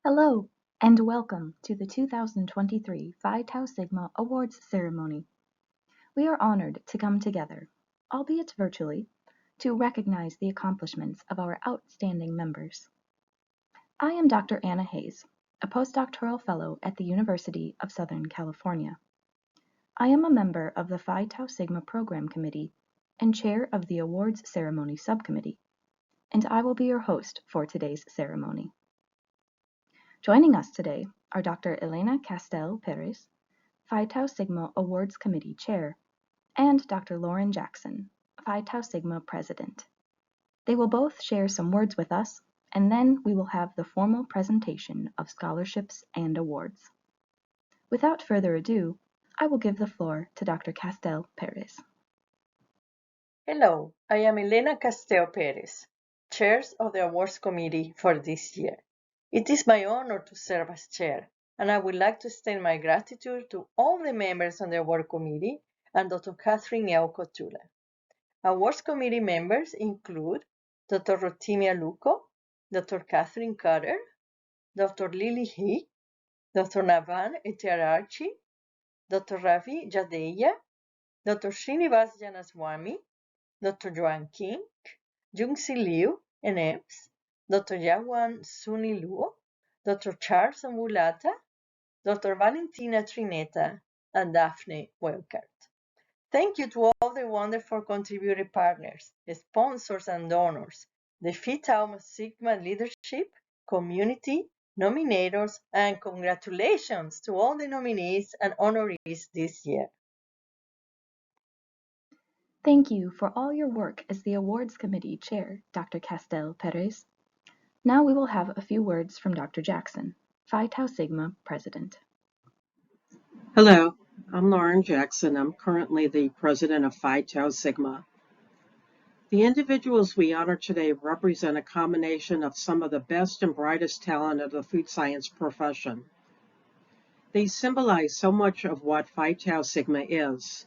Hello, and welcome to the 2023 Phi Tau Sigma Awards Ceremony. We are honored to come together, albeit virtually, to recognize the accomplishments of our outstanding members. I am Dr. Anna Hayes, a postdoctoral fellow at the University of Southern California. I am a member of the Phi Tau Sigma Program Committee and chair of the Awards Ceremony Subcommittee, and I will be your host for today's ceremony. Joining us today are Dr. Elena Castel Perez, Phi Tau Sigma Awards Committee Chair, and Dr. Lauren Jackson, Phi Tau Sigma President. They will both share some words with us, and then we will have the formal presentation of scholarships and awards. Without further ado, I will give the floor to Dr. Castel Perez. Hello, I am Elena Castel Perez, Chair of the Awards Committee for this year. It is my honor to serve as Chair, and I would like to extend my gratitude to all the members on the Award Committee and Dr. Catherine L. Cotula. Awards Committee members include Dr. Rotimia Luco, Dr. Catherine Cutter, Dr. Lily He, Dr. Navan Etiararchi, Dr. Ravi Jadeja, Dr. Srinivas Janaswamy, Dr. Joan King, Jungsi Liu, NMs, Dr. Yawan Suni Luo, Dr. Charles Ambulata, Dr. Valentina Trineta, and Daphne Welkert. Thank you to all the wonderful contributing partners, sponsors, and donors, the Phi Tau Sigma leadership, community, nominators, and congratulations to all the nominees and honorees this year. Thank you for all your work as the Awards Committee Chair, Dr. Castel Perez. Now we will have a few words from Dr. Jackson, Phi Tau Sigma President. Hello, I'm Lauren Jackson. I'm currently the president of Phi Tau Sigma. The individuals we honor today represent a combination of some of the best and brightest talent of the food science profession. They symbolize so much of what Phi Tau Sigma is,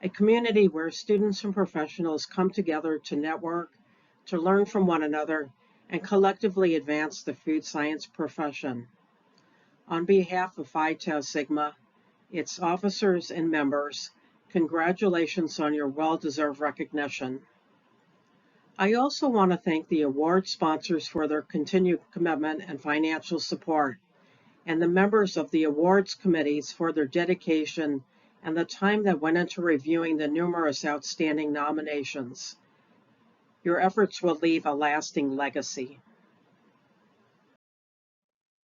a community where students and professionals come together to network, to learn from one another, and collectively advance the food science profession. On behalf of Phi Tau Sigma, its officers and members, congratulations on your well-deserved recognition. I also want to thank the award sponsors for their continued commitment and financial support, and the members of the awards committees for their dedication and the time that went into reviewing the numerous outstanding nominations. Your efforts will leave a lasting legacy.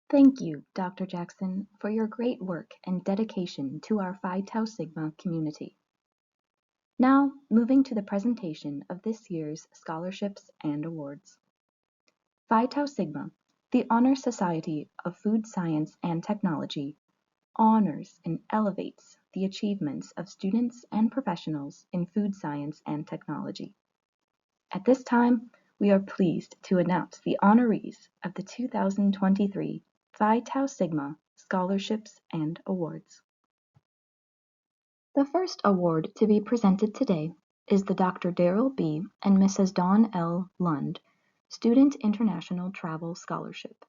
Thank you, Dr. Jackson, for your great work and dedication to our Phi Tau Sigma community. Now, moving to the presentation of this year's scholarships and awards. Phi Tau Sigma, the Honor Society of Food Science and Technology, honors and elevates the achievements of students and professionals in food science and technology. At this time, we are pleased to announce the honorees of the 2023 Phi Tau Sigma Scholarships and Awards. The first award to be presented today is the Dr. Darrell B. and Mrs. Dawn L. Lund Student International Travel Scholarship.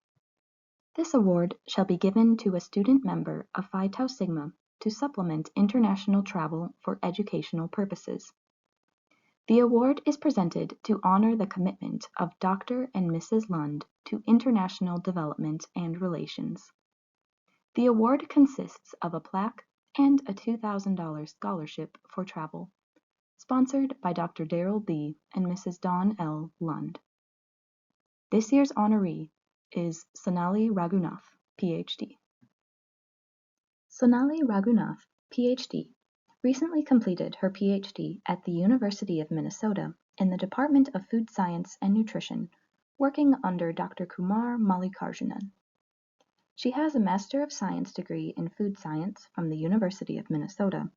This award shall be given to a student member of Phi Tau Sigma to supplement international travel for educational purposes. The award is presented to honor the commitment of Dr. and Mrs. Lund to international development and relations. The award consists of a plaque and a $2,000 scholarship for travel, sponsored by Dr. Darrell B. and Mrs. Dawn L. Lund. This year's honoree is Sonali Raghunath, PhD. Sonali Raghunath, PhD, recently completed her PhD at the University of Minnesota in the Department of Food Science and Nutrition, working under Dr. Kumar Mallikarjunan. She has a Master of Science degree in Food Science from the University of Minnesota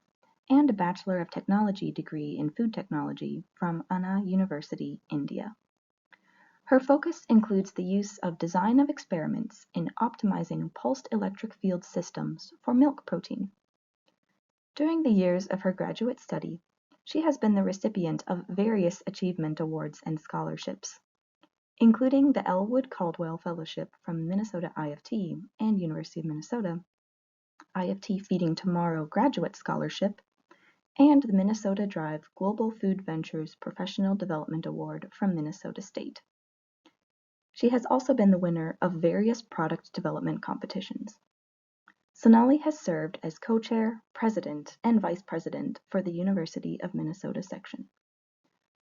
and a Bachelor of Technology degree in Food Technology from Anna University, India. Her focus includes the use of design of experiments in optimizing pulsed electric field systems for milk protein. During the years of her graduate study, she has been the recipient of various achievement awards and scholarships. including the Elwood Caldwell Fellowship from Minnesota IFT and University of Minnesota, IFT Feeding Tomorrow Graduate Scholarship, and the Minnesota Drive Global Food Ventures Professional Development Award from Minnesota State. She has also been the winner of various product development competitions. Sonali has served as co-chair, president, and vice president for the University of Minnesota section.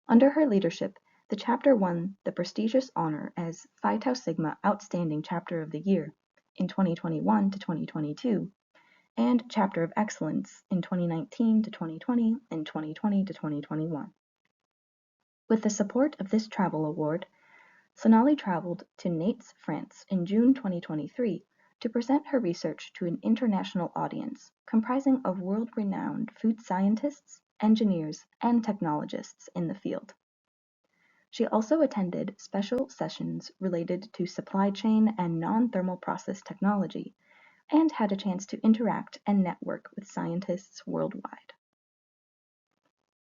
Under her leadership, the chapter won the prestigious honor as Phi Tau Sigma Outstanding Chapter of the Year in 2021 to 2022, and Chapter of Excellence in 2019 to 2020 and 2020 to 2021. With the support of this travel award, Sonali traveled to Nantes, France in June 2023 to present her research to an international audience comprising of world-renowned food scientists, engineers, and technologists in the field. She also attended special sessions related to supply chain and non-thermal process technology, and had a chance to interact and network with scientists worldwide.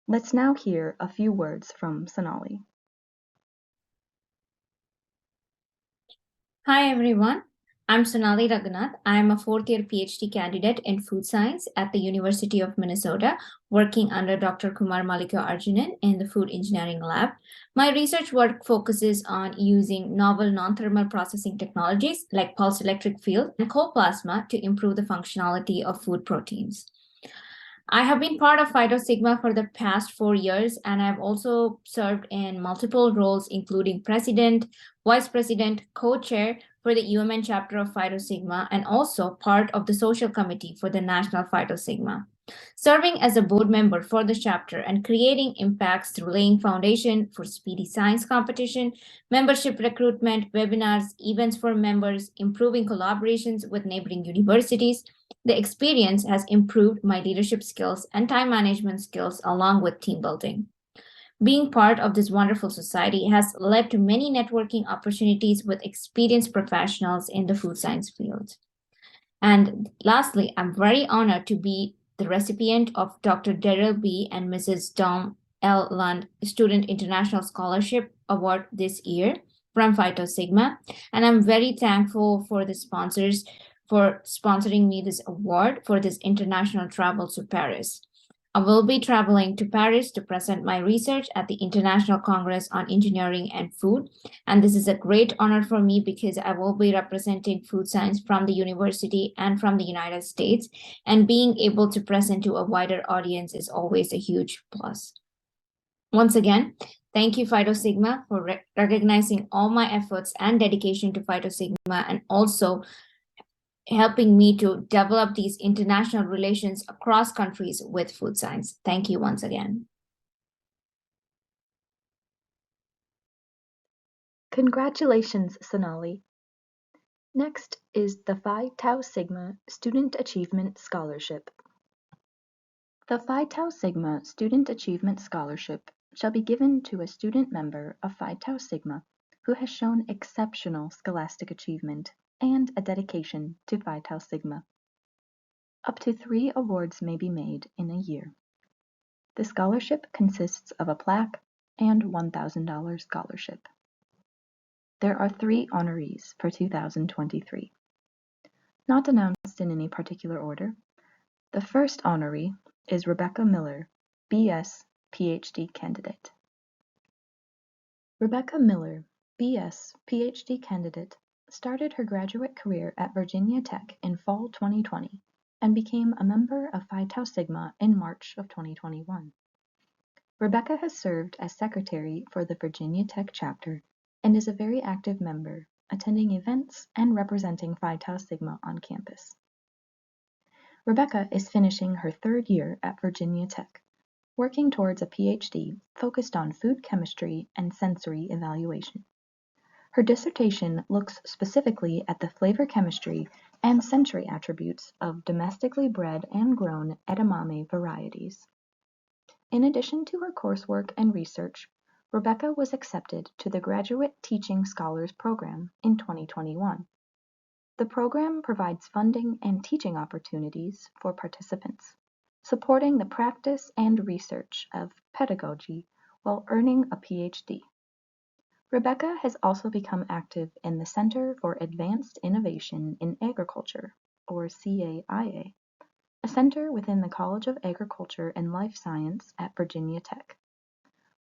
Let's now hear a few words from Sonali. Hi everyone, I'm Sonali Raghunath. I'm a fourth-year PhD candidate in food science at the University of Minnesota, working under Dr. Kumar Malika-Arjunan in the Food Engineering Lab. My research work focuses on using novel non-thermal processing technologies like pulsed electric field and coplasma to improve the functionality of food proteins. I have been part of Phi Tau Sigma for the past 4 years, and I've also served in multiple roles, including president, vice president, co-chair for the UMN chapter of Phi Tau Sigma, and also part of the social committee for the National Phi Tau Sigma. Serving as a board member for the chapter and creating impacts through laying foundation for speedy science competition, membership recruitment, webinars, events for members, improving collaborations with neighboring universities, the experience has improved my leadership skills and time management skills along with team building. Being part of this wonderful society has led to many networking opportunities with experienced professionals in the food science field. And lastly, I'm very honored to be the recipient of Dr. Daryl B. and Mrs. Dom L. Lund Student International Scholarship Award this year from Phi Tau Sigma. And I'm very thankful for the sponsors for sponsoring me this award for this international travel to Paris. I will be traveling to Paris to present my research at the International Congress on Engineering and Food. And this is a great honor for me because I will be representing food science from the university and from the United States. And being able to present to a wider audience is always a huge plus. Once again, thank you, Phi Tau Sigma, for recognizing all my efforts and dedication to Phi Tau Sigma, and also helping me to develop these international relations across countries with food science. Thank you once again. Congratulations, Sonali. Next is the Phi Tau Sigma Student Achievement Scholarship. The Phi Tau Sigma Student Achievement Scholarship shall be given to a student member of Phi Tau Sigma who has shown exceptional scholastic achievement and a dedication to Phi Tau Sigma. Up to 3 awards may be made in a year. The scholarship consists of a plaque and $1,000 scholarship. There are 3 honorees for 2023. Not announced in any particular order, the first honoree is Rebecca Miller, BS, PhD candidate. Rebecca Miller, BS, PhD candidate, started her graduate career at Virginia Tech in fall 2020 and became a member of Phi Tau Sigma in March of 2021. Rebecca has served as secretary for the Virginia Tech chapter and is a very active member, attending events and representing Phi Tau Sigma on campus. Rebecca is finishing her 3rd year at Virginia Tech, working towards a PhD focused on food chemistry and sensory evaluation. Her dissertation looks specifically at the flavor chemistry and sensory attributes of domestically bred and grown edamame varieties. In addition to her coursework and research, Rebecca was accepted to the Graduate Teaching Scholars Program in 2021. The program provides funding and teaching opportunities for participants, supporting the practice and research of pedagogy while earning a PhD. Rebecca has also become active in the Center for Advanced Innovation in Agriculture, or CAIA, a center within the College of Agriculture and Life Science at Virginia Tech.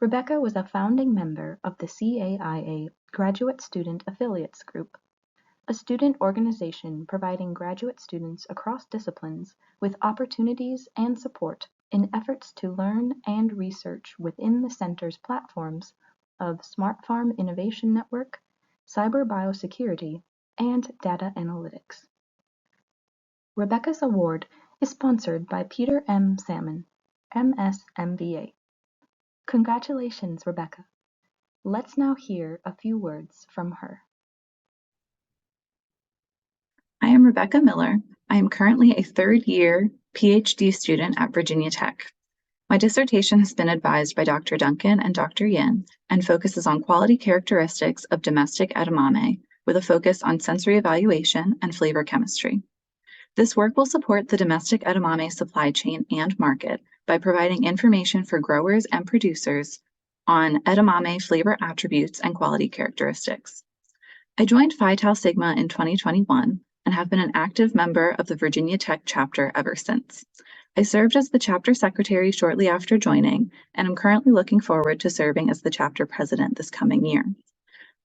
Rebecca was a founding member of the CAIA Graduate Student Affiliates Group, a student organization providing graduate students across disciplines with opportunities and support in efforts to learn and research within the center's platforms of Smart Farm Innovation Network, cyber biosecurity, and data analytics. Rebecca's award is sponsored by Peter M. Salmon, MSMBA. Congratulations, Rebecca. Let's now hear a few words from her. I am Rebecca Miller. I am currently a third-year PhD student at Virginia Tech. My dissertation has been advised by Dr. Duncan and Dr. Yin and focuses on quality characteristics of domestic edamame with a focus on sensory evaluation and flavor chemistry. This work will support the domestic edamame supply chain and market by providing information for growers and producers on edamame flavor attributes and quality characteristics. I joined Phi Tau Sigma in 2021 and have been an active member of the Virginia Tech chapter ever since. I served as the chapter secretary shortly after joining, and am currently looking forward to serving as the chapter president this coming year.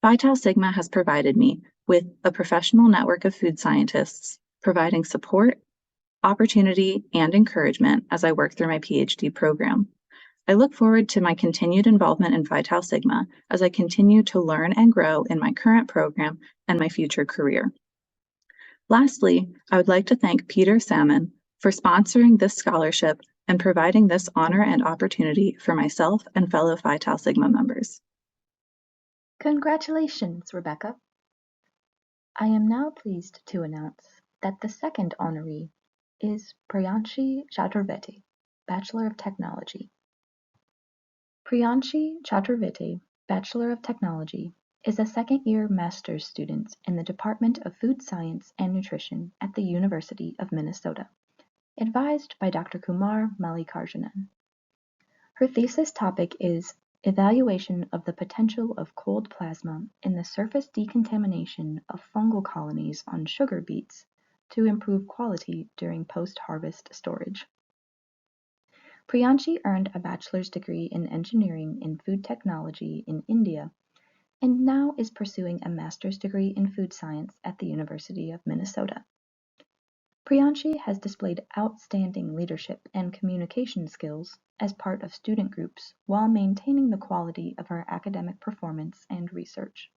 Phi Tau Sigma has provided me with a professional network of food scientists, providing support, opportunity, and encouragement as I work through my PhD program. I look forward to my continued involvement in Phi Tau Sigma as I continue to learn and grow in my current program and my future career. Lastly, I would like to thank Peter Salmon for sponsoring this scholarship and providing this honor and opportunity for myself and fellow Phi Tau Sigma members. Congratulations, Rebecca. I am now pleased to announce that the second honoree is Priyanshi Chaturvedi, Bachelor of Technology. Priyanshi Chaturvedi, Bachelor of Technology, is a second-year master's student in the Department of Food Science and Nutrition at the University of Minnesota, advised by Dr. Kumar Mallikarjunan. Her thesis topic is Evaluation of the Potential of Cold Plasma in the Surface Decontamination of Fungal Colonies on Sugar Beets to Improve Quality During Post-Harvest Storage. Priyanshi earned a bachelor's degree in engineering in food technology in India and now is pursuing a master's degree in food science at the University of Minnesota. Priyanshi has displayed outstanding leadership and communication skills as part of student groups while maintaining the quality of her academic performance and research.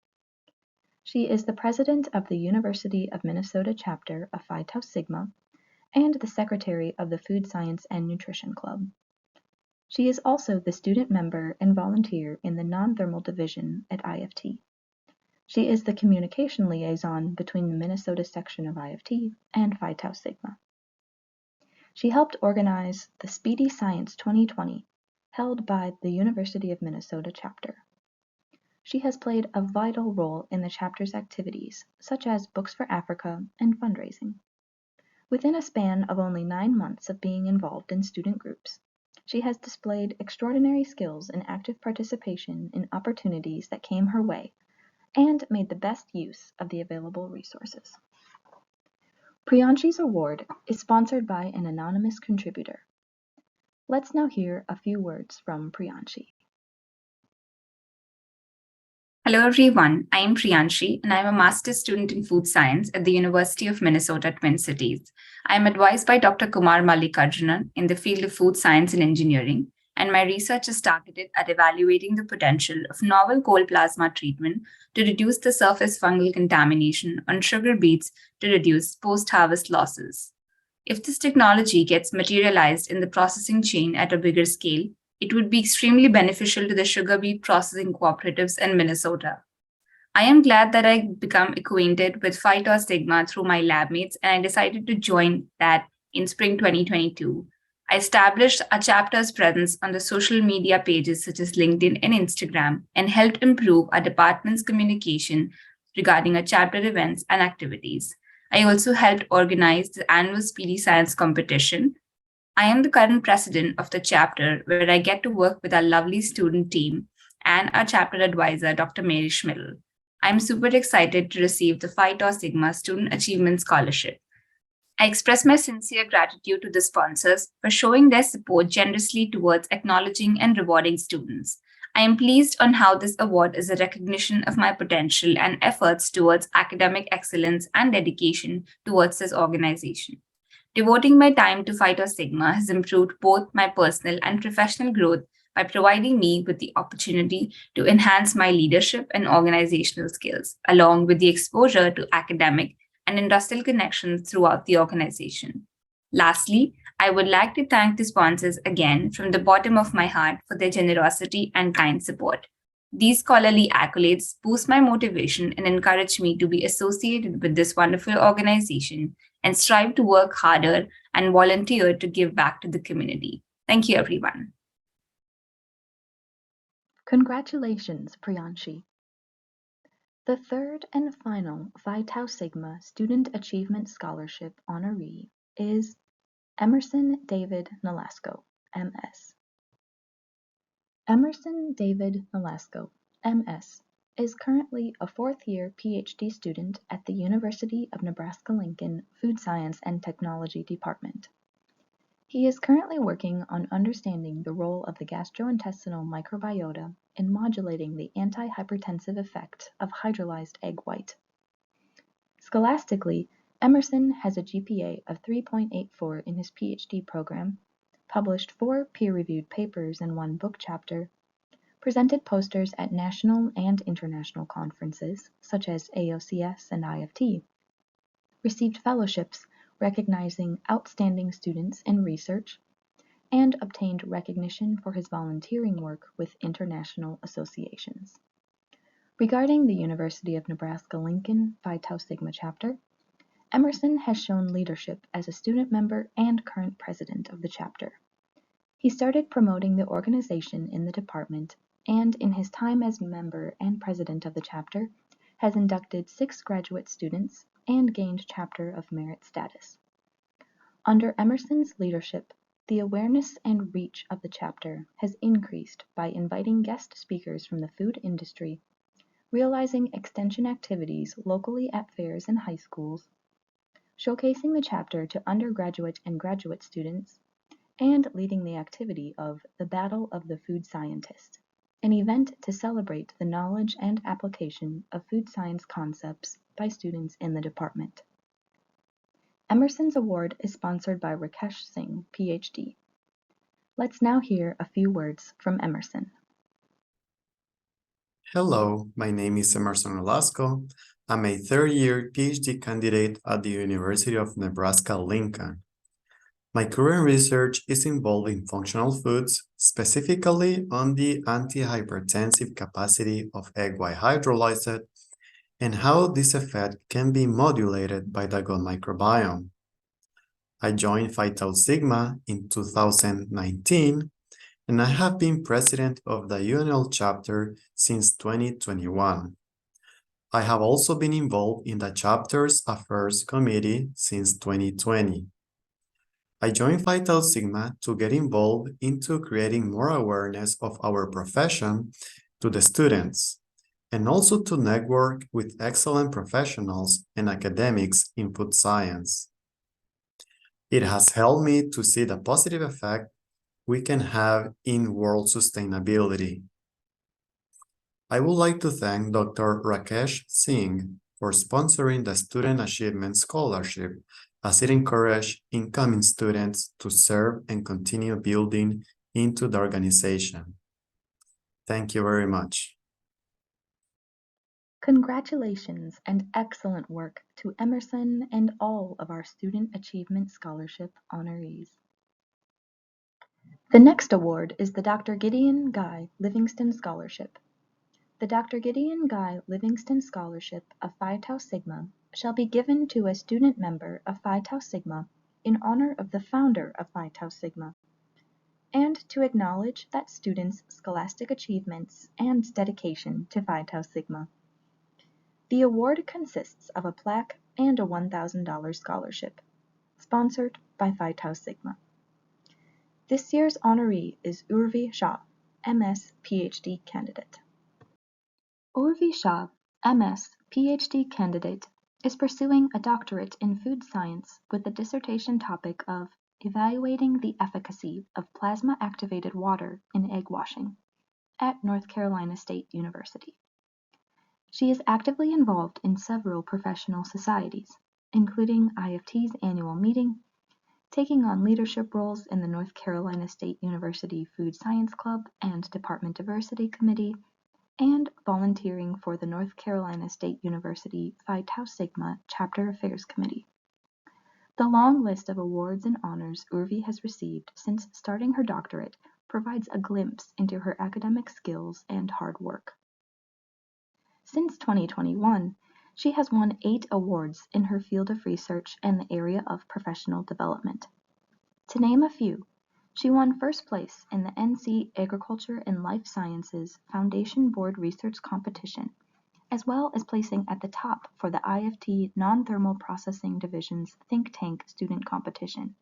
She is the president of the University of Minnesota chapter of Phi Tau Sigma and the secretary of the Food Science and Nutrition Club. She is also the student member and volunteer in the non-thermal division at IFT. She is the communication liaison between the Minnesota section of IFT and Phi Tau Sigma. She helped organize the Speedy Science 2020, held by the University of Minnesota chapter. She has played a vital role in the chapter's activities, such as Books for Africa and fundraising. Within a span of only 9 months of being involved in student groups, she has displayed extraordinary skills and active participation in opportunities that came her way, and made the best use of the available resources. Priyanshi's award is sponsored by an anonymous contributor. Let's now hear a few words from Priyanshi. Hello everyone, I am Priyanshi and I am a master's student in food science at the University of Minnesota Twin Cities. I am advised by Dr. Kumar Mallikarjunan in the field of food science and engineering, and my research is targeted at evaluating the potential of novel cold plasma treatment to reduce the surface fungal contamination on sugar beets to reduce post-harvest losses. If this technology gets materialized in the processing chain at a bigger scale, it would be extremely beneficial to the sugar beet processing cooperatives in Minnesota. I am glad that I become acquainted with Phi Tau Sigma through my lab mates, and I decided to join that in spring 2022. I established a chapter's presence on the social media pages such as LinkedIn and Instagram and helped improve our department's communication regarding our chapter events and activities. I also helped organize the annual Speedy Science competition. I am the current president of the chapter, where I get to work with our lovely student team and our chapter advisor, Dr. Mary Schmidl. I'm super excited to receive the Phi Tau Sigma Student Achievement Scholarship. I express my sincere gratitude to the sponsors for showing their support generously towards acknowledging and rewarding students. I am pleased on how this award is a recognition of my potential and efforts towards academic excellence and dedication towards this organization. Devoting my time to Phi Tau Sigma has improved both my personal and professional growth by providing me with the opportunity to enhance my leadership and organizational skills, along with the exposure to academic and industrial connections throughout the organization. Lastly, I would like to thank the sponsors again from the bottom of my heart for their generosity and kind support. These scholarly accolades boost my motivation and encourage me to be associated with this wonderful organization and strive to work harder and volunteer to give back to the community. Thank you, everyone. Congratulations, Priyanshi. The third and final Phi Tau Sigma Student Achievement Scholarship honoree is Emerson David Nolasco, MS. Emerson David Nolasco, MS, is currently a fourth-year PhD student at the University of Nebraska-Lincoln Food Science and Technology Department. He is currently working on understanding the role of the gastrointestinal microbiota in modulating the antihypertensive effect of hydrolyzed egg white. Scholastically, Emerson has a GPA of 3.84 in his PhD program, published 4 peer-reviewed papers and 1 book chapter, presented posters at national and international conferences such as AOCS and IFT, received fellowships recognizing outstanding students in research, and obtained recognition for his volunteering work with international associations. Regarding the University of Nebraska-Lincoln Phi Tau Sigma chapter, Emerson has shown leadership as a student member and current president of the chapter. He started promoting the organization in the department, and in his time as member and president of the chapter, has inducted 6 graduate students and gained Chapter of Merit status. Under Emerson's leadership, the awareness and reach of the chapter has increased by inviting guest speakers from the food industry, realizing extension activities locally at fairs and high schools, showcasing the chapter to undergraduate and graduate students, and leading the activity of the Battle of the Food Scientist, an event to celebrate the knowledge and application of food science concepts by students in the department. Emerson's award is sponsored by Rakesh Singh, PhD. Let's now hear a few words from Emerson. Hello, my name is Emerson Nolasco. I'm a third-year PhD candidate at the University of Nebraska-Lincoln. My current research is involved in functional foods, specifically on the antihypertensive capacity of egg white hydrolyzed and how this effect can be modulated by the gut microbiome. I joined Phi Tau Sigma in 2019, and I have been president of the UNL chapter since 2021. I have also been involved in the chapter's Affairs Committee since 2020. I joined Phi Tau Sigma to get involved into creating more awareness of our profession to the students, and also to network with excellent professionals and academics in food science. It has helped me to see the positive effect we can have in world sustainability. I would like to thank Dr. Rakesh Singh for sponsoring the Student Achievement Scholarship, as it encourages incoming students to serve and continue building into the organization. Thank you very much. Congratulations and excellent work to Emerson and all of our Student Achievement Scholarship honorees. The next award is the Dr. Gideon Guy Livingston Scholarship. The Dr. Gideon Guy Livingston Scholarship of Phi Tau Sigma shall be given to a student member of Phi Tau Sigma in honor of the founder of Phi Tau Sigma, and to acknowledge that student's scholastic achievements and dedication to Phi Tau Sigma. The award consists of a plaque and a $1,000 scholarship, sponsored by Phi Tau Sigma. This year's honoree is Urvi Shah, MS PhD candidate. Urvi Shah, MS PhD candidate, is pursuing a doctorate in food science with the dissertation topic of Evaluating the Efficacy of Plasma-Activated Water in Egg Washing at North Carolina State University. She is actively involved in several professional societies, including IFT's annual meeting, taking on leadership roles in the North Carolina State University Food Science Club and Department Diversity Committee, and volunteering for the North Carolina State University Phi Tau Sigma Chapter Affairs Committee. The long list of awards and honors Urvi has received since starting her doctorate provides a glimpse into her academic skills and hard work. Since 2021, she has won 8 awards in her field of research and the area of professional development. To name a few, she won first place in the NC Agriculture and Life Sciences Foundation Board Research Competition, as well as placing at the top for the IFT Non-Thermal Processing Division's Think Tank Student Competition.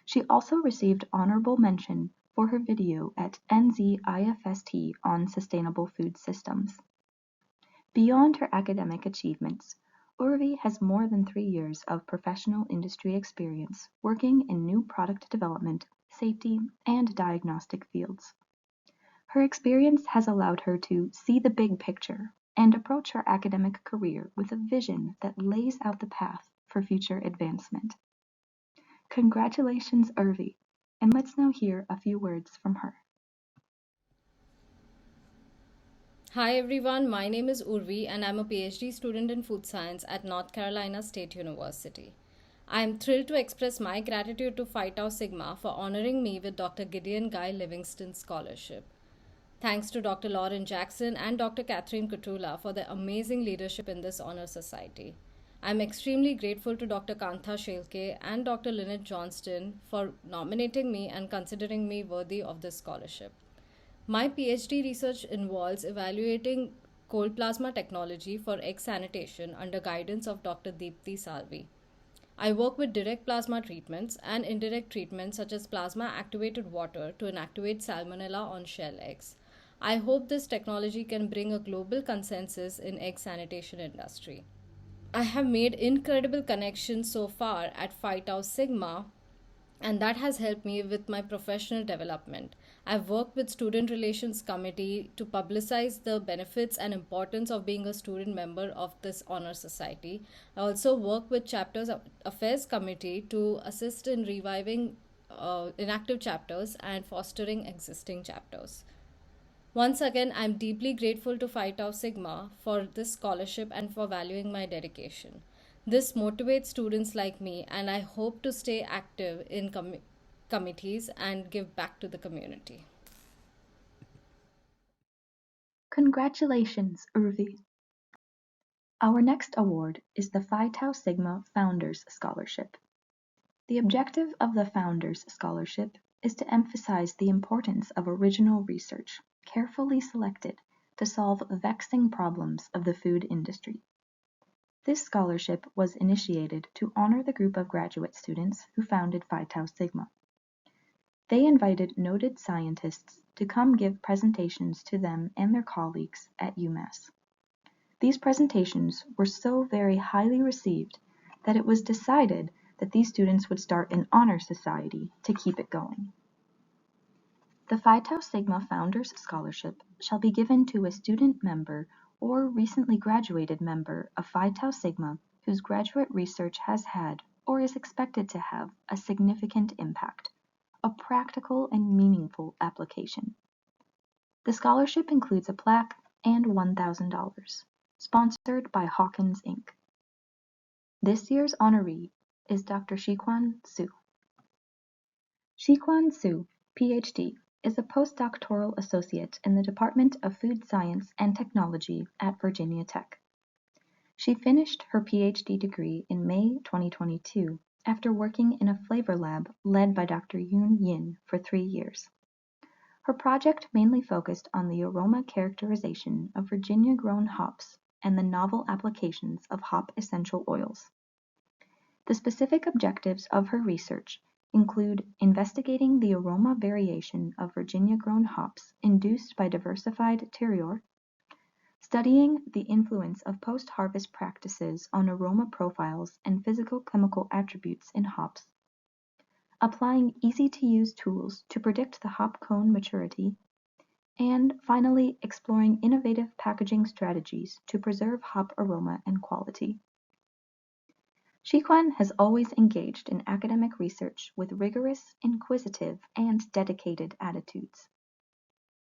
She also received honorable mention for her video at NZ IFST on sustainable food systems. Beyond her academic achievements, Urvi has more than 3 years of professional industry experience working in new product development, safety, and diagnostic fields. Her experience has allowed her to see the big picture and approach her academic career with a vision that lays out the path for future advancement. Congratulations, Urvi, and let's now hear a few words from her. Hi everyone, my name is Urvi and I'm a PhD student in food science at North Carolina State University. I am thrilled to express my gratitude to Phi Tau Sigma for honoring me with Dr. Gideon Guy Livingston Scholarship. Thanks to Dr. Lauren Jackson and Dr. Catherine Cutula for their amazing leadership in this honor society. I'm extremely grateful to Dr. Kantha Shelke and Dr. Lynette Johnston for nominating me and considering me worthy of this scholarship. My PhD research involves evaluating cold plasma technology for egg sanitation under guidance of Dr. Deepthi Salvi. I work with direct plasma treatments and indirect treatments such as plasma activated water to inactivate salmonella on shell eggs. I hope this technology can bring a global consensus in egg sanitation industry. I have made incredible connections so far at Phi Tau Sigma, and that has helped me with my professional development. I've worked with Student Relations Committee to publicize the benefits and importance of being a student member of this honor society. I also work with Chapters Affairs Committee to assist in reviving inactive chapters and fostering existing chapters. Once again, I'm deeply grateful to Phi Tau Sigma for this scholarship and for valuing my dedication. This motivates students like me, and I hope to stay active in committees and give back to the community. Congratulations, Urvi. Our next award is the Phi Tau Sigma Founders Scholarship. The objective of the Founders Scholarship is to emphasize the importance of original research, carefully selected to solve vexing problems of the food industry. This scholarship was initiated to honor the group of graduate students who founded Phi Tau Sigma. They invited noted scientists to come give presentations to them and their colleagues at UMass. These presentations were so very highly received that it was decided that these students would start an honor society to keep it going. The Phi Tau Sigma Founders Scholarship shall be given to a student member or recently graduated member of Phi Tau Sigma whose graduate research has had or is expected to have a significant impact, a practical and meaningful application. The scholarship includes a plaque and $1,000, sponsored by Hawkins Inc. This year's honoree is Dr. Shiquan Su. Shiquan Su, PhD, is a postdoctoral associate in the Department of Food Science and Technology at Virginia Tech. She finished her PhD degree in May 2022 after working in a flavor lab led by Dr. Yoon Yin for 3 years. Her project mainly focused on the aroma characterization of Virginia-grown hops and the novel applications of hop essential oils. The specific objectives of her research include investigating the aroma variation of Virginia-grown hops induced by diversified terroir, studying the influence of post-harvest practices on aroma profiles and physical-chemical attributes in hops, applying easy-to-use tools to predict the hop cone maturity, and finally exploring innovative packaging strategies to preserve hop aroma and quality. Shiquan has always engaged in academic research with rigorous, inquisitive, and dedicated attitudes.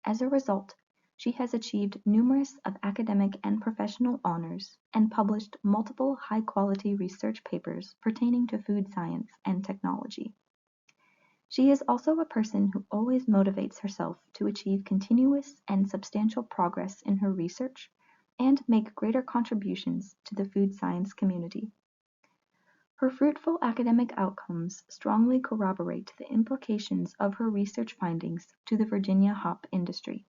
As a result, she has achieved numerous of academic and professional honors and published multiple high-quality research papers pertaining to food science and technology. She is also a person who always motivates herself to achieve continuous and substantial progress in her research and make greater contributions to the food science community. Her fruitful academic outcomes strongly corroborate the implications of her research findings to the Virginia hop industry,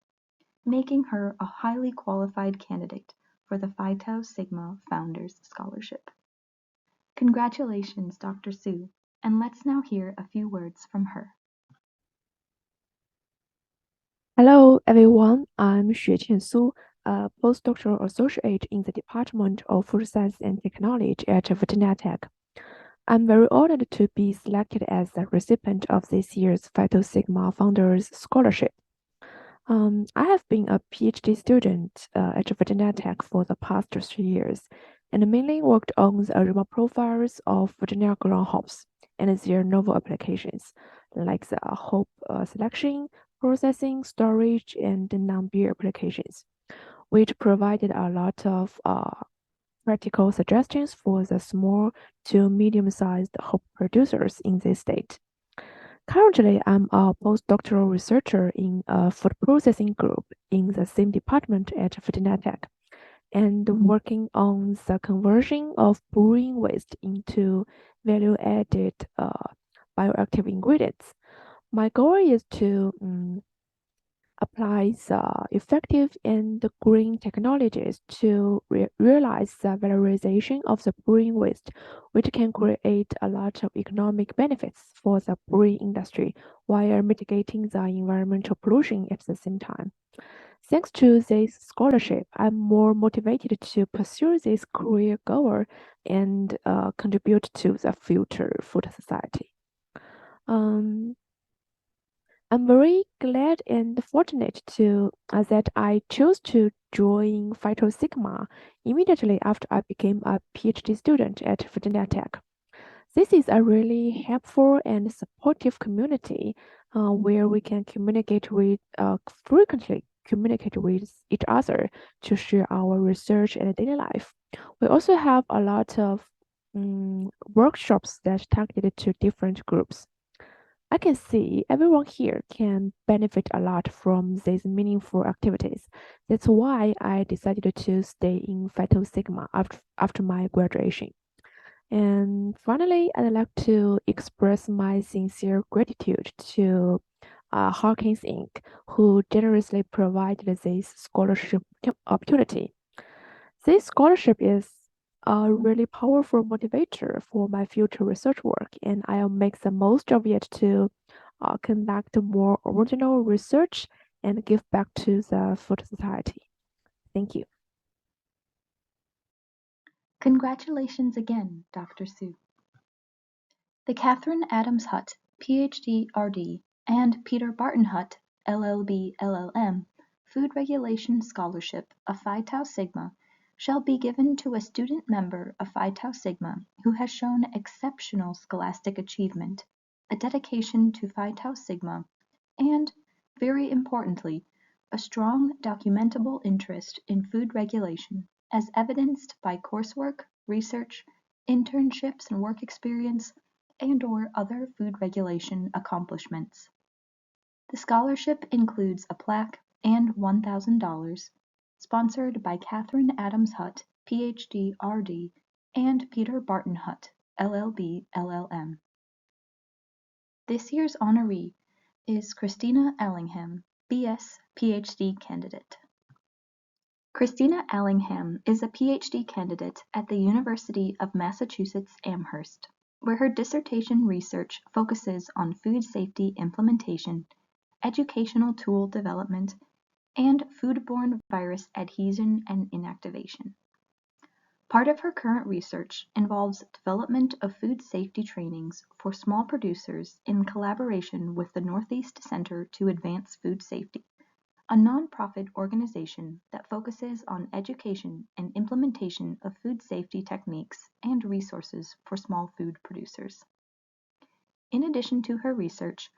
making her a highly qualified candidate for the Phi Tau Sigma Founders Scholarship. Congratulations, Dr. Su, and let's now hear a few words from her. Hello, everyone. I'm Xueqian Su, a postdoctoral associate in the Department of Food Science and Technology at Virginia Tech. I'm very honored to be selected as the recipient of this year's Phi Tau Sigma Founders Scholarship. I have been a PhD student at Virginia Tech for the past 3 years, and mainly worked on the aroma profiles of Virginia-grown hops and their novel applications, like the hop selection, processing, storage, and non-beer applications, which provided a lot of practical suggestions for the small to medium-sized hop producers in this state. Currently, I'm a postdoctoral researcher in a food processing group in the same department at Virginia Tech, and working on the conversion of brewing waste into value-added bioactive ingredients. My goal is to apply the effective and green technologies to realize the valorization of the brewing waste, which can create a lot of economic benefits for the brewing industry while mitigating the environmental pollution at the same time. Thanks to this scholarship, I'm more motivated to pursue this career goal and contribute to the future food society. I'm very glad and fortunate that I chose to join Phi Tau Sigma immediately after I became a PhD student at Virginia Tech. This is a really helpful and supportive community where we can frequently communicate with each other to share our research and daily life. We also have a lot of workshops that targeted to different groups. I can see everyone here can benefit a lot from these meaningful activities. That's why I decided to stay in Phi Tau Sigma after my graduation. And finally, I'd like to express my sincere gratitude to Hawkins Inc., who generously provided this scholarship opportunity. This scholarship is a really powerful motivator for my future research work, and I'll make the most of it to conduct more original research and give back to the food society. Thank you. Congratulations again, Dr. Su. The Catherine Adams Hutt, PhD RD, and Peter Barton Hutt, LLB LLM, Food Regulation Scholarship of Phi Tau Sigma shall be given to a student member of Phi Tau Sigma who has shown exceptional scholastic achievement, a dedication to Phi Tau Sigma, and, very importantly, a strong documentable interest in food regulation as evidenced by coursework, research, internships and work experience, and/or other food regulation accomplishments. The scholarship includes a plaque and $1,000, sponsored by Catherine Adams Hutt, PhD RD, and Peter Barton Hutt, LLB LLM. This year's honoree is Christina Allingham, BS PhD candidate. Christina Allingham is a PhD candidate at the University of Massachusetts Amherst. where her dissertation research focuses on food safety implementation, educational tool development, and foodborne virus adhesion and inactivation. Part of her current research involves development of food safety trainings for small producers in collaboration with the Northeast Center to Advance Food Safety, a nonprofit organization that focuses on education and implementation of food safety techniques and resources for small food producers. In addition to her research,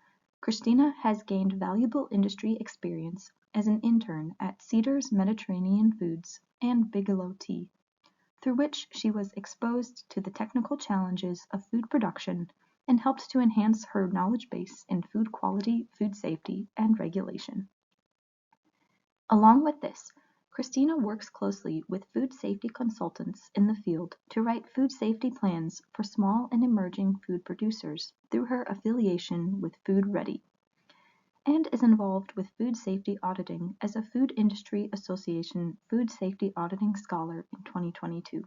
Christina has gained valuable industry experience as an intern at Cedars Mediterranean Foods and Bigelow Tea, through which she was exposed to the technical challenges of food production and helped to enhance her knowledge base in food quality, food safety, and regulation. Along with this, Christina works closely with food safety consultants in the field to write food safety plans for small and emerging food producers through her affiliation with Food Ready, and is involved with food safety auditing as a Food Industry Association Food Safety Auditing Scholar in 2022.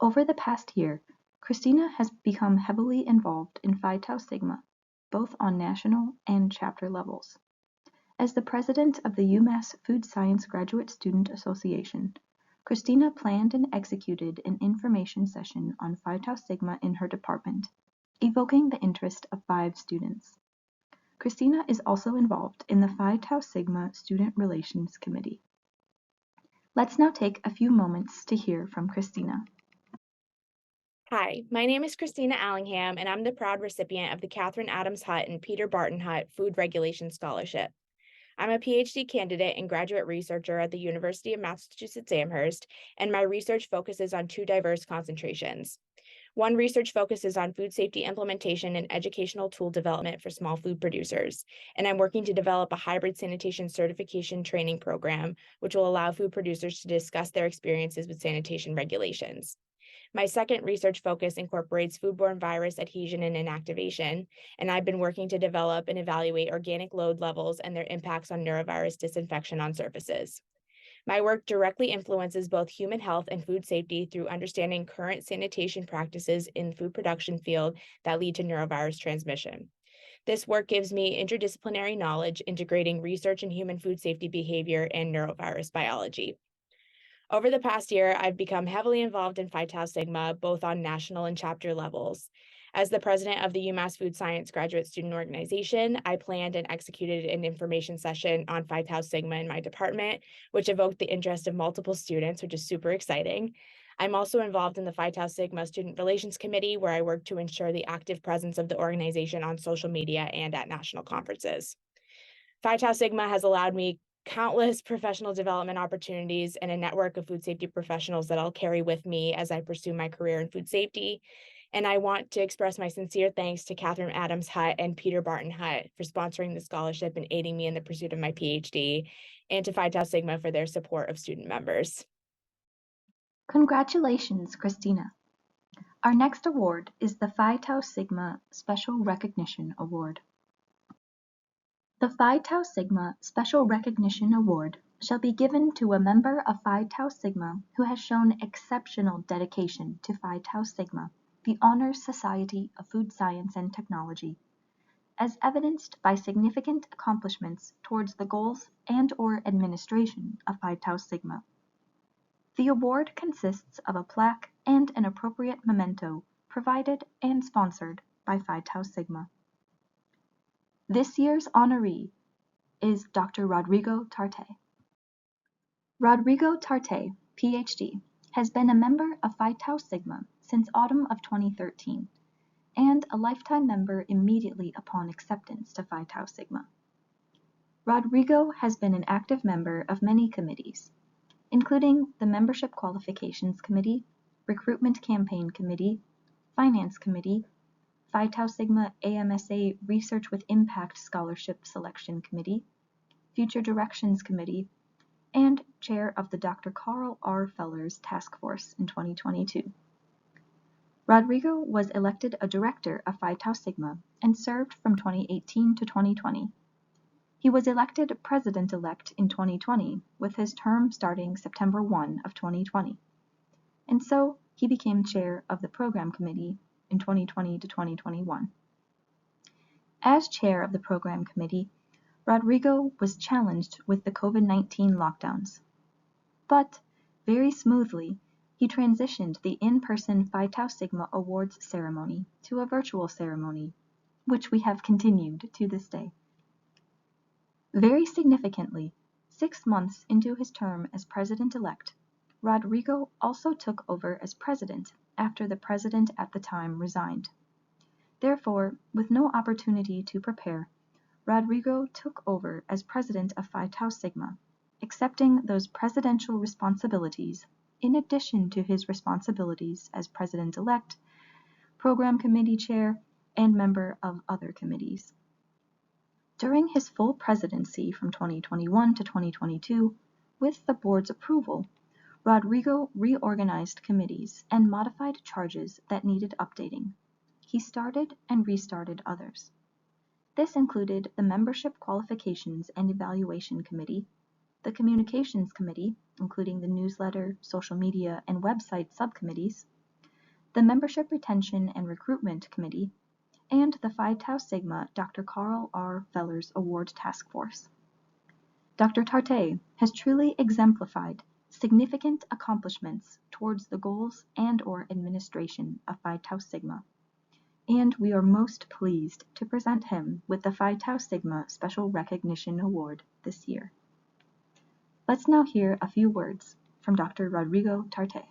Over the past year, Christina has become heavily involved in Phi Tau Sigma, both on national and chapter levels. As the president of the UMass Food Science Graduate Student Association, Christina planned and executed an information session on Phi Tau Sigma in her department, evoking the interest of 5 students. Christina is also involved in the Phi Tau Sigma Student Relations Committee. Let's now take a few moments to hear from Christina. Hi, my name is Christina Allingham, and I'm the proud recipient of the Catherine Adams Hutt and Peter Barton Hutt Food Regulation Scholarship. I'm a PhD candidate and graduate researcher at the University of Massachusetts Amherst, and my research focuses on 2 diverse concentrations. One research focuses on food safety implementation and educational tool development for small food producers, and I'm working to develop a hybrid sanitation certification training program, which will allow food producers to discuss their experiences with sanitation regulations. My second research focus incorporates foodborne virus adhesion and inactivation, and I've been working to develop and evaluate organic load levels and their impacts on neurovirus disinfection on surfaces. My work directly influences both human health and food safety through understanding current sanitation practices in the food production field that lead to neurovirus transmission. This work gives me interdisciplinary knowledge integrating research in human food safety behavior and neurovirus biology. Over the past year, I've become heavily involved in Phi Tau Sigma, both on national and chapter levels. As the president of the UMass Food Science Graduate Student Organization, I planned and executed an information session on Phi Tau Sigma in my department, which evoked the interest of multiple students, which is super exciting. I'm also involved in the Phi Tau Sigma Student Relations Committee, where I work to ensure the active presence of the organization on social media and at national conferences. Phi Tau Sigma has allowed me countless professional development opportunities and a network of food safety professionals that I'll carry with me as I pursue my career in food safety. And I want to express my sincere thanks to Catherine Adams Hutt and Peter Barton Hutt for sponsoring the scholarship and aiding me in the pursuit of my PhD, and to Phi Tau Sigma for their support of student members. Congratulations, Christina. Our next award is the Phi Tau Sigma Special Recognition Award. The Phi Tau Sigma Special Recognition Award shall be given to a member of Phi Tau Sigma who has shown exceptional dedication to Phi Tau Sigma, the Honors Society of Food Science and Technology, as evidenced by significant accomplishments towards the goals and/or administration of Phi Tau Sigma. The award consists of a plaque and an appropriate memento provided and sponsored by Phi Tau Sigma. This year's honoree is Dr. Rodrigo Tarte. Rodrigo Tarte, PhD, has been a member of Phi Tau Sigma since autumn of 2013 and a lifetime member immediately upon acceptance to Phi Tau Sigma. Rodrigo has been an active member of many committees, including the Membership Qualifications Committee, Recruitment Campaign Committee, Finance Committee, Phi Tau Sigma AMSA Research with Impact Scholarship Selection Committee, Future Directions Committee, and chair of the Dr. Carl R. Fellers Task Force in 2022. Rodrigo was elected a director of Phi Tau Sigma and served from 2018 to 2020. He was elected president-elect in 2020, with his term starting September 1 of 2020. And so he became chair of the program committee in 2020 to 2021. As chair of the program committee, Rodrigo was challenged with the COVID-19 lockdowns. But, very smoothly, he transitioned the in-person Phi Tau Sigma Awards ceremony to a virtual ceremony, which we have continued to this day. Very significantly, 6 months into his term as president-elect, Rodrigo also took over as president after the president at the time resigned. Therefore, with no opportunity to prepare, Rodrigo took over as president of Phi Tau Sigma, accepting those presidential responsibilities in addition to his responsibilities as president-elect, program committee chair, and member of other committees. During his full presidency from 2021 to 2022, with the board's approval, Rodrigo reorganized committees and modified charges that needed updating. He started and restarted others. This included the Membership Qualifications and Evaluation Committee, the Communications Committee, including the newsletter, social media, and website subcommittees, the Membership Retention and Recruitment Committee, and the Phi Tau Sigma Dr. Carl R. Fellers Award Task Force. Dr. Tarte has truly exemplified significant accomplishments towards the goals and/or administration of Phi Tau Sigma, and we are most pleased to present him with the Phi Tau Sigma Special Recognition Award this year. Let's now hear a few words from Dr. Rodrigo Tarte.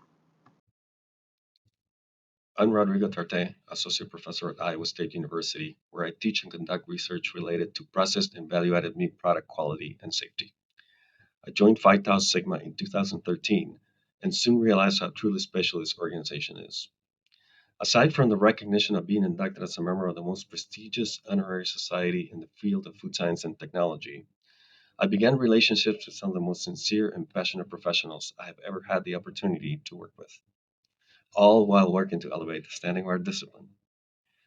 I'm Rodrigo Tarte, Associate Professor at Iowa State University, where I teach and conduct research related to processed and value-added meat product quality and safety. I joined Phi Tau Sigma in 2013 and soon realized how truly special this organization is. Aside from the recognition of being inducted as a member of the most prestigious honorary society in the field of food science and technology, I began relationships with some of the most sincere and passionate professionals I have ever had the opportunity to work with, all while working to elevate the standing of our discipline.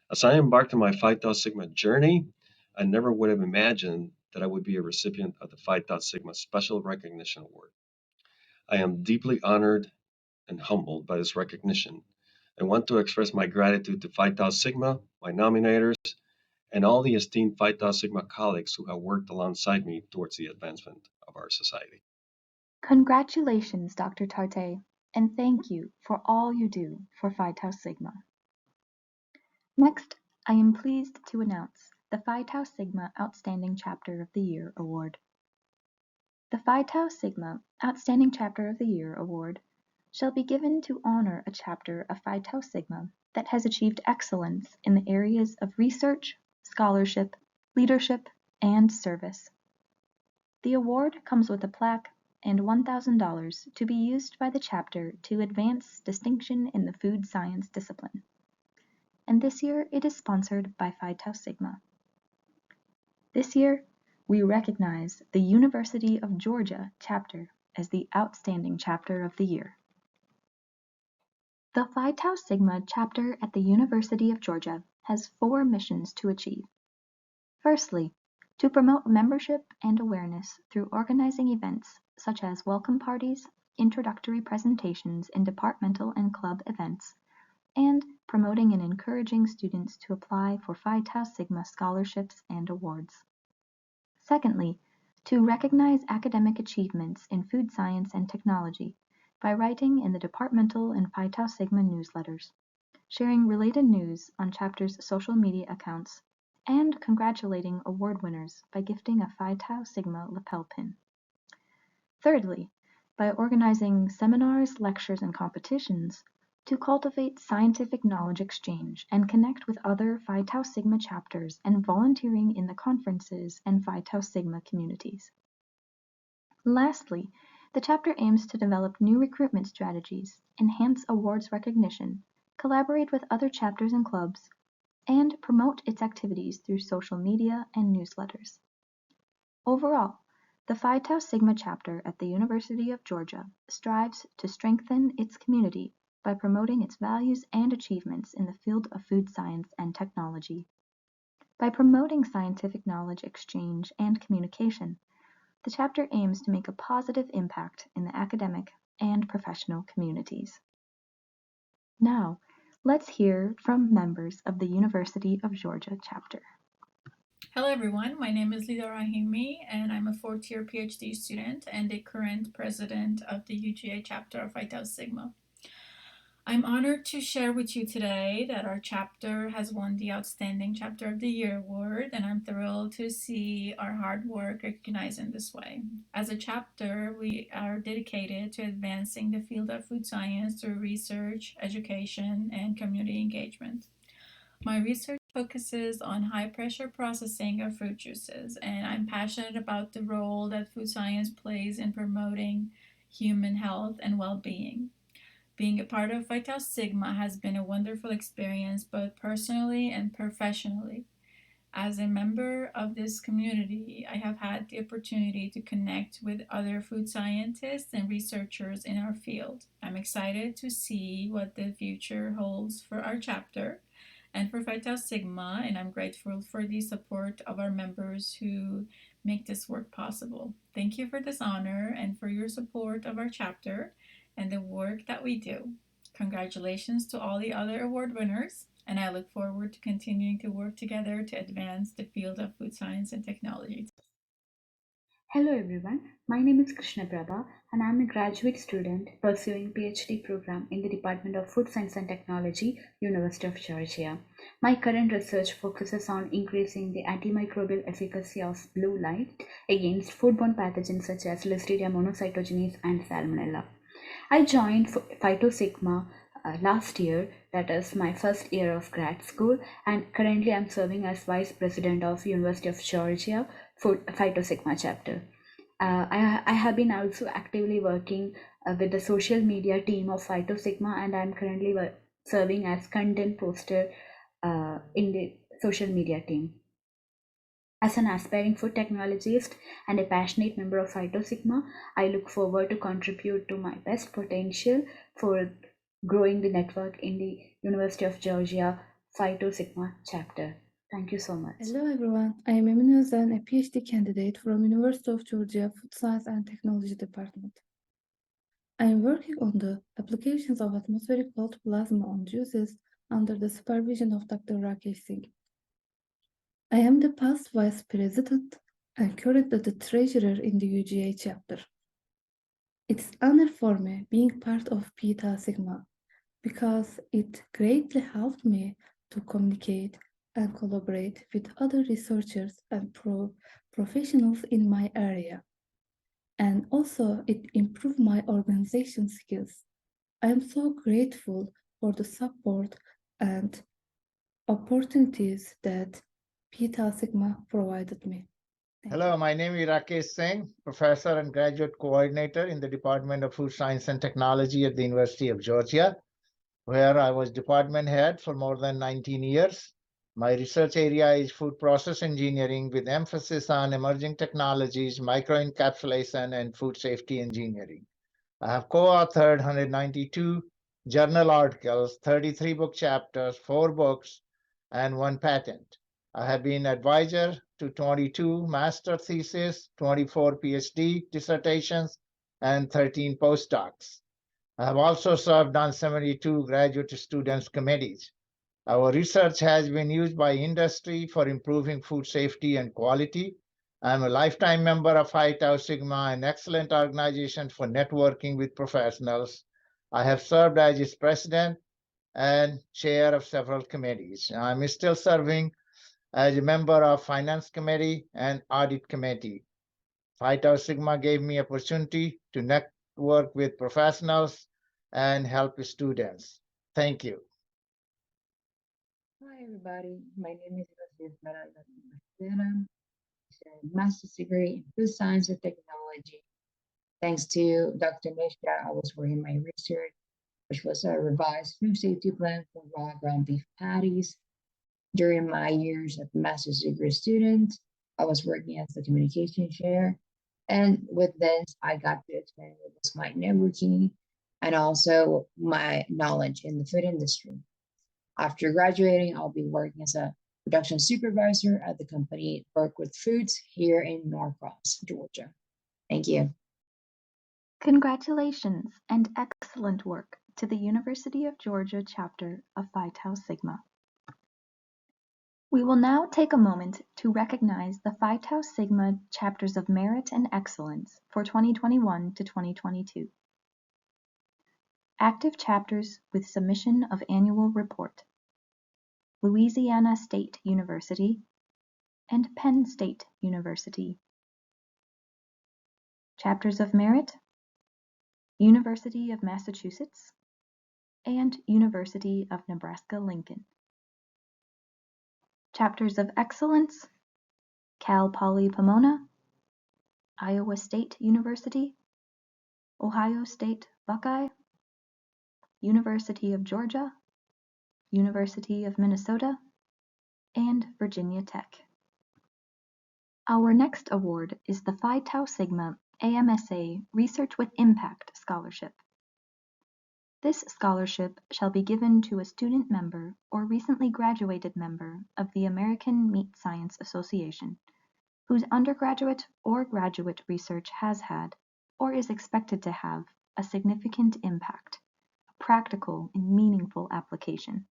As I embarked on my Phi Tau Sigma journey, I never would have imagined that I would be a recipient of the Phi Tau Sigma Special Recognition Award. I am deeply honored and humbled by this recognition and want to express my gratitude to Phi Tau Sigma, my nominators, and all the esteemed Phi Tau Sigma colleagues who have worked alongside me towards the advancement of our society. Congratulations, Dr. Tarte, and thank you for all you do for Phi Tau Sigma. Next, I am pleased to announce the Phi Tau Sigma Outstanding Chapter of the Year Award. The Phi Tau Sigma Outstanding Chapter of the Year Award shall be given to honor a chapter of Phi Tau Sigma that has achieved excellence in the areas of research, scholarship, leadership, and service. The award comes with a plaque and $1,000 to be used by the chapter to advance distinction in the food science discipline. And this year it is sponsored by Phi Tau Sigma. This year, we recognize the University of Georgia chapter as the Outstanding Chapter of the Year. The Phi Tau Sigma chapter at the University of Georgia has 4 missions to achieve. Firstly, to promote membership and awareness through organizing events such as welcome parties, introductory presentations in departmental and club events, and promoting and encouraging students to apply for Phi Tau Sigma scholarships and awards. Secondly, to recognize academic achievements in food science and technology by writing in the departmental and Phi Tau Sigma newsletters, sharing related news on chapter's social media accounts, and congratulating award winners by gifting a Phi Tau Sigma lapel pin. Thirdly, by organizing seminars, lectures, and competitions to cultivate scientific knowledge exchange and connect with other Phi Tau Sigma chapters and volunteering in the conferences and Phi Tau Sigma communities. Lastly, the chapter aims to develop new recruitment strategies, enhance awards recognition, collaborate with other chapters and clubs, and promote its activities through social media and newsletters. Overall, the Phi Tau Sigma chapter at the University of Georgia strives to strengthen its community by promoting its values and achievements in the field of food science and technology. By promoting scientific knowledge exchange and communication, the chapter aims to make a positive impact in the academic and professional communities. Now, Let's hear from members of the University of Georgia chapter. Hello everyone, my name is Lida Rahimi and I'm a fourth-year PhD student and the current president of the UGA chapter of Phi Tau Sigma. I'm honored to share with you today that our chapter has won the Outstanding Chapter of the Year award, and I'm thrilled to see our hard work recognized in this way. As a chapter, we are dedicated to advancing the field of food science through research, education, and community engagement. My research focuses on high-pressure processing of fruit juices, and I'm passionate about the role that food science plays in promoting human health and well-being. Being a part of Phi Tau Sigma has been a wonderful experience both personally and professionally. As a member of this community, I have had the opportunity to connect with other food scientists and researchers in our field. I'm excited to see what the future holds for our chapter and for Phi Tau Sigma, and I'm grateful for the support of our members who make this work possible. Thank you for this honor and for your support of our chapter and the work that we do. Congratulations to all the other award winners, and I look forward to continuing to work together to advance the field of food science and technology. Hello everyone, my name is Krishna Prabha and I am a graduate student pursuing PhD program in the Department of Food Science and Technology, University of Georgia. My current research focuses on increasing the antimicrobial efficacy of blue light against foodborne pathogens such as Listeria monocytogenes and Salmonella. I joined Phi Tau Sigma last year, that is my first year of grad school, and currently I'm serving as Vice President of University of Georgia for Phi Tau Sigma chapter. I have been also actively working with the social media team of Phi Tau Sigma, and I'm currently serving as content poster in the social media team. As an aspiring food technologist and a passionate member of Phi Tau Sigma, I look forward to contribute to my best potential for growing the network in the University of Georgia Phi Tau Sigma chapter. Thank you so much. Hello everyone, I am Emine Özen, a PhD candidate from University of Georgia Food Science and Technology Department. I am working on the applications of atmospheric cold plasma on juices under the supervision of Dr. Rakesh Singh. I am the past Vice President and currently the Treasurer in the UGA chapter. It's an honor for me being part of Phi Tau Sigma because it greatly helped me to communicate and collaborate with other researchers and professionals in my area. And also it improved my organization skills. I am so grateful for the support and opportunities that Phi Tau Sigma provided me. Hello, my name is Rakesh Singh, professor and graduate coordinator in the Department of Food Science and Technology at the University of Georgia, where I was department head for more than 19 years. My research area is food process engineering with emphasis on emerging technologies, microencapsulation, and food safety engineering. I have co-authored 192 journal articles, 33 book chapters, 4 books, and 1 patent. I have been advisor to 22 master theses, 24 PhD dissertations, and 13 postdocs. I have also served on 72 graduate students committees. Our research has been used by industry for improving food safety and quality. I'm a lifetime member of Phi Tau Sigma, an excellent organization for networking with professionals. I have served as its president and chair of several committees. I'm still serving as a member of Finance Committee and Audit Committee. Phi Tau Sigma gave me opportunity to network with professionals and help students. Thank you. Hi everybody, my name is Rosita, master's degree in food science and technology. Thanks to Dr. Mishra, I was working my research, which was a revised food safety plan for raw ground beef patties. During my years as a master's degree student, I was working as the communication chair. And with this, I got to expand my networking and also my knowledge in the food industry. After graduating, I'll be working as a production supervisor at the company Work with Foods here in Norcross, Georgia. Thank you. Congratulations and excellent work. to the University of Georgia chapter of Phi Tau Sigma. We will now take a moment to recognize the Phi Tau Sigma chapters of merit and excellence for 2021 to 2022. Active chapters with submission of annual report: Louisiana State University and Penn State University. Chapters of merit: University of Massachusetts and University of Nebraska-Lincoln. Chapters of excellence: Cal Poly Pomona, Iowa State University, Ohio State Buckeye, University of Georgia, University of Minnesota, and Virginia Tech. Our next award is the Phi Tau Sigma AMSA Research with Impact Scholarship. This scholarship shall be given to a student member or recently graduated member of the American Meat Science Association, whose undergraduate or graduate research has had, or is expected to have, a significant impact, a practical and meaningful application.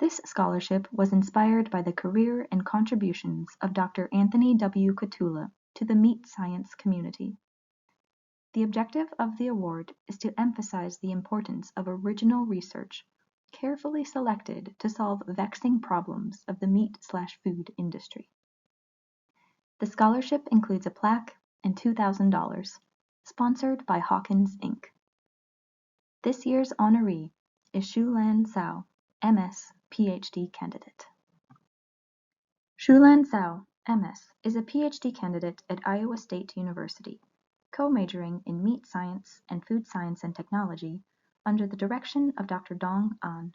This scholarship was inspired by the career and contributions of Dr. Anthony W. Catula to the meat science community. The objective of the award is to emphasize the importance of original research, carefully selected to solve vexing problems of the meat/food industry. The scholarship includes a plaque and $2,000, sponsored by Hawkins, Inc. This year's honoree is Shulan Cao, MS, PhD candidate. Shulan Cao, MS, is a PhD candidate at Iowa State University, co-majoring in meat science and food science and technology under the direction of Dr. Dong An.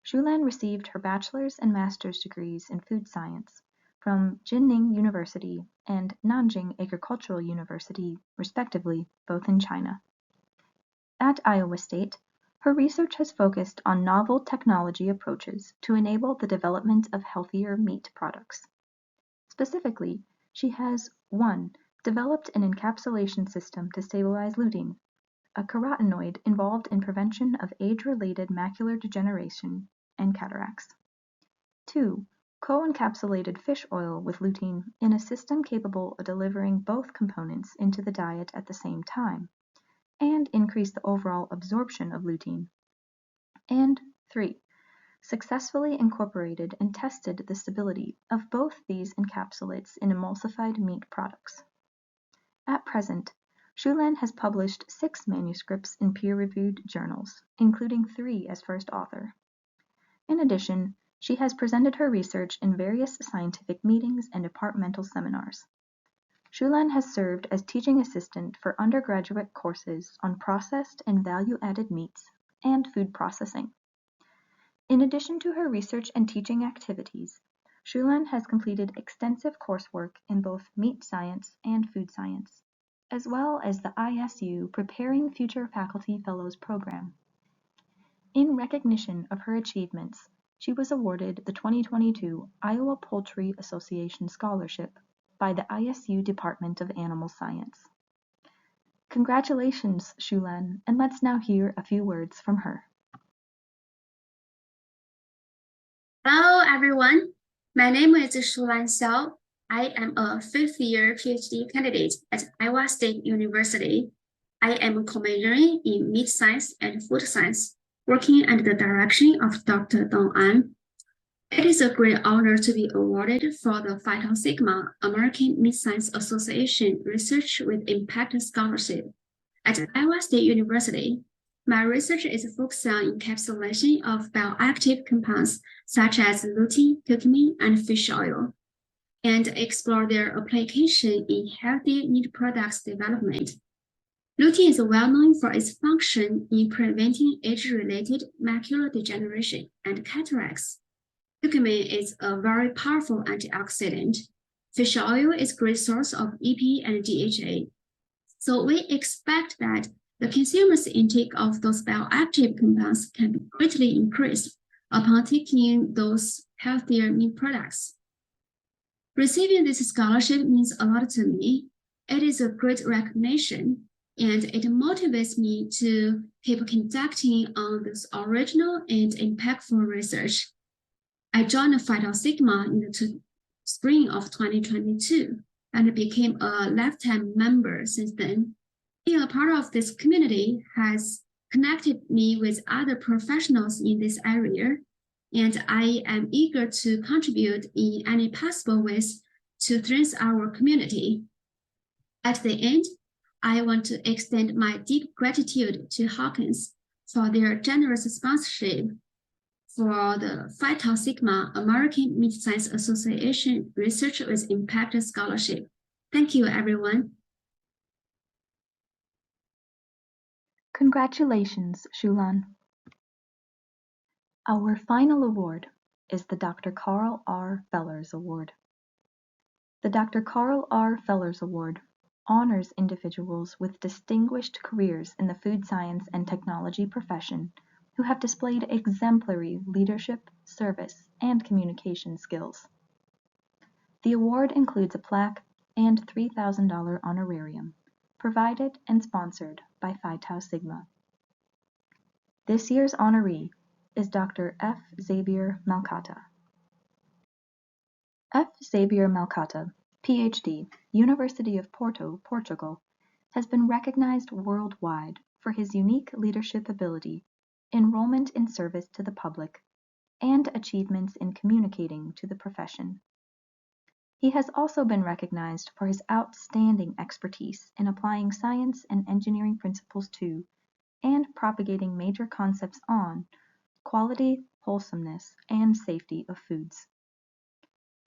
Shulan received her bachelor's and master's degrees in food science from Jinning University and Nanjing Agricultural University, respectively, both in China. At Iowa State, her research has focused on novel technology approaches to enable the development of healthier meat products. Specifically, she has 1. Developed an encapsulation system to stabilize lutein, a carotenoid involved in prevention of age-related macular degeneration and cataracts. 2. Co-encapsulated fish oil with lutein in a system capable of delivering both components into the diet at the same time, and increase the overall absorption of lutein. And 3. Successfully incorporated and tested the stability of both these encapsulates in emulsified meat products. At present, Shulan has published 6 manuscripts in peer-reviewed journals, including 3 as first author. In addition, she has presented her research in various scientific meetings and departmental seminars. Shulan has served as teaching assistant for undergraduate courses on processed and value-added meats and food processing. In addition to her research and teaching activities, Shulan has completed extensive coursework in both meat science and food science, as well as the ISU Preparing Future Faculty Fellows program. In recognition of her achievements, she was awarded the 2022 Iowa Poultry Association Scholarship by the ISU Department of Animal Science. Congratulations, Shulan, and let's now hear a few words from her. Hello, everyone. My name is Shulan Xiao. I am a 5th-year PhD candidate at Iowa State University. I am co-majoring in meat science and food science, working under the direction of Dr. Dong An. It is a great honor to be awarded for the Phi Tau Sigma American Meat Science Association Research with Impact Scholarship. At Iowa State University, my research is focused on encapsulation of bioactive compounds such as lutein, curcumin, and fish oil, and explore their application in healthy meat products development. Lutein is well known for its function in preventing age-related macular degeneration and cataracts. Curcumin is a very powerful antioxidant. Fish oil is a great source of EPA and DHA. So we expect that the consumer's intake of those bioactive compounds can be greatly increased upon taking those healthier meat products. Receiving this scholarship means a lot to me. It is a great recognition. and it motivates me to keep conducting on this original and impactful research. I joined Phi Tau Sigma in the spring of 2022 and became a lifetime member since then. Being a part of this community has connected me with other professionals in this area, and I am eager to contribute in any possible ways to strengthen our community. At the end, I want to extend my deep gratitude to Hawkins for their generous sponsorship for the Phi Tau Sigma American Meat Science Association Research with Impact Scholarship. Thank you, everyone. Congratulations, Shulan. Our final award is the Dr. Carl R. Fellers Award. The Dr. Carl R. Fellers Award honors individuals with distinguished careers in the food science and technology profession who have displayed exemplary leadership, service, and communication skills. The award includes a plaque and $3,000 honorarium, provided and sponsored by Phi Tau Sigma. This year's honoree is Dr. F. Xavier Malcata. F. Xavier Malcata, PhD, University of Porto, Portugal, has been recognized worldwide for his unique leadership ability, enrollment in service to the public, and achievements in communicating to the profession. He has also been recognized for his outstanding expertise in applying science and engineering principles to, and propagating major concepts on, quality, wholesomeness, and safety of foods.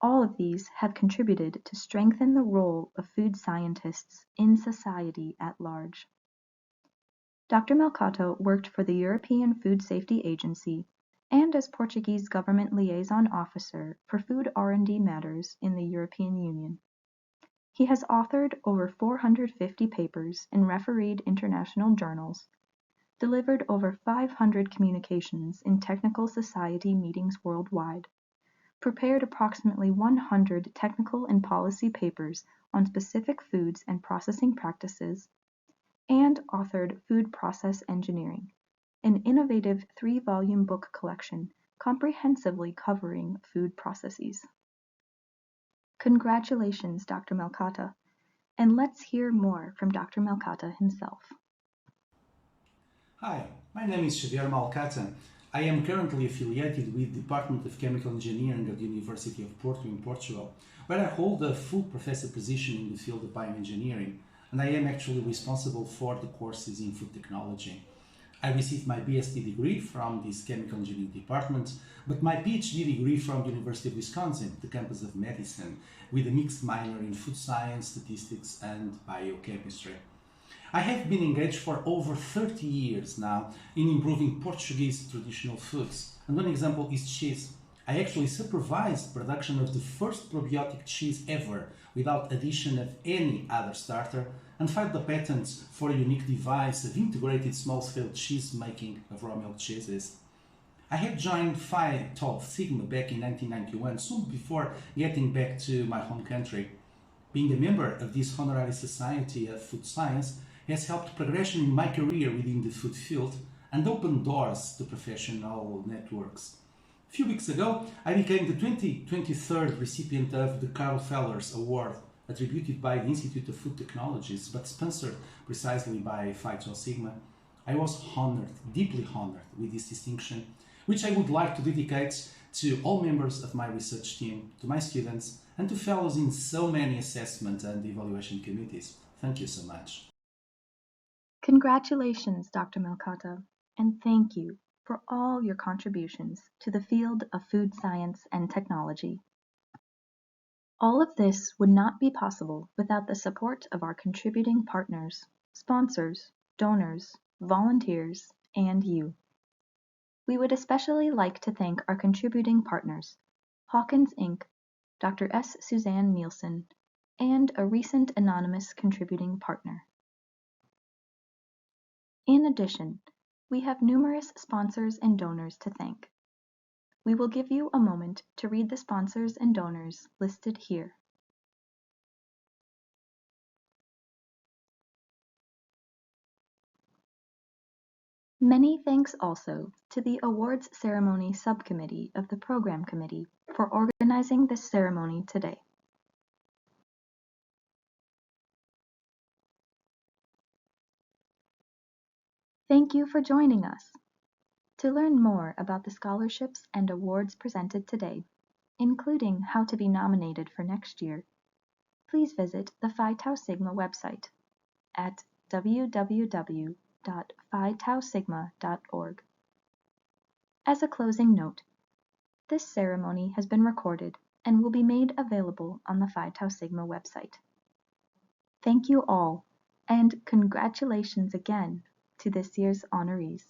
All of these have contributed to strengthen the role of food scientists in society at large. Dr. Malcato worked for the European Food Safety Agency and as Portuguese government liaison officer for food R&D matters in the European Union. He has authored over 450 papers in refereed international journals, delivered over 500 communications in technical society meetings worldwide, prepared approximately 100 technical and policy papers on specific foods and processing practices, and authored Food Process Engineering, an innovative 3-volume book collection comprehensively covering food processes. Congratulations, Dr. Malcata, and let's hear more from Dr. Malcata himself. Hi, my name is Xavier Malcata. I am currently affiliated with the Department of Chemical Engineering at the University of Porto in Portugal, where I hold a full professor position in the field of bioengineering, and I am actually responsible for the courses in food technology. I received my BSc degree from this chemical engineering department, but my PhD degree from the University of Wisconsin, the campus of medicine, with a mixed minor in food science, statistics, and biochemistry. I have been engaged for over 30 years now in improving Portuguese traditional foods, and one example is cheese. I actually supervised production of the first probiotic cheese ever without addition of any other starter, and filed the patents for a unique device of integrated small-scale cheese making of raw milk cheeses. I had joined Phi Tau Sigma back in 1991, soon before getting back to my home country. Being a member of this honorary society of food science has helped progression in my career within the food field and opened doors to professional networks. A few weeks ago, I became the 2023 recipient of the Carl Fellers Award, attributed by the Institute of Food Technologies, but sponsored precisely by Phi Tau Sigma. I was honored, deeply honored with this distinction, which I would like to dedicate to all members of my research team, to my students, and to fellows in so many assessment and evaluation committees. Thank you so much. Congratulations, Dr. Malcata, and thank you for all your contributions to the field of food science and technology. All of this would not be possible without the support of our contributing partners, sponsors, donors, volunteers, and you. We would especially like to thank our contributing partners, Hawkins Inc., Dr. S. Suzanne Nielsen, and a recent anonymous contributing partner. In addition, we have numerous sponsors and donors to thank. We will give you a moment to read the sponsors and donors listed here. Many thanks also to the Awards Ceremony Subcommittee of the Program Committee for organizing this ceremony today. Thank you for joining us. To learn more about the scholarships and awards presented today, including how to be nominated for next year, please visit the Phi Tau Sigma website at www.phitausigma.org. As a closing note, this ceremony has been recorded and will be made available on the Phi Tau Sigma website. Thank you all, and congratulations again to this year's honorees.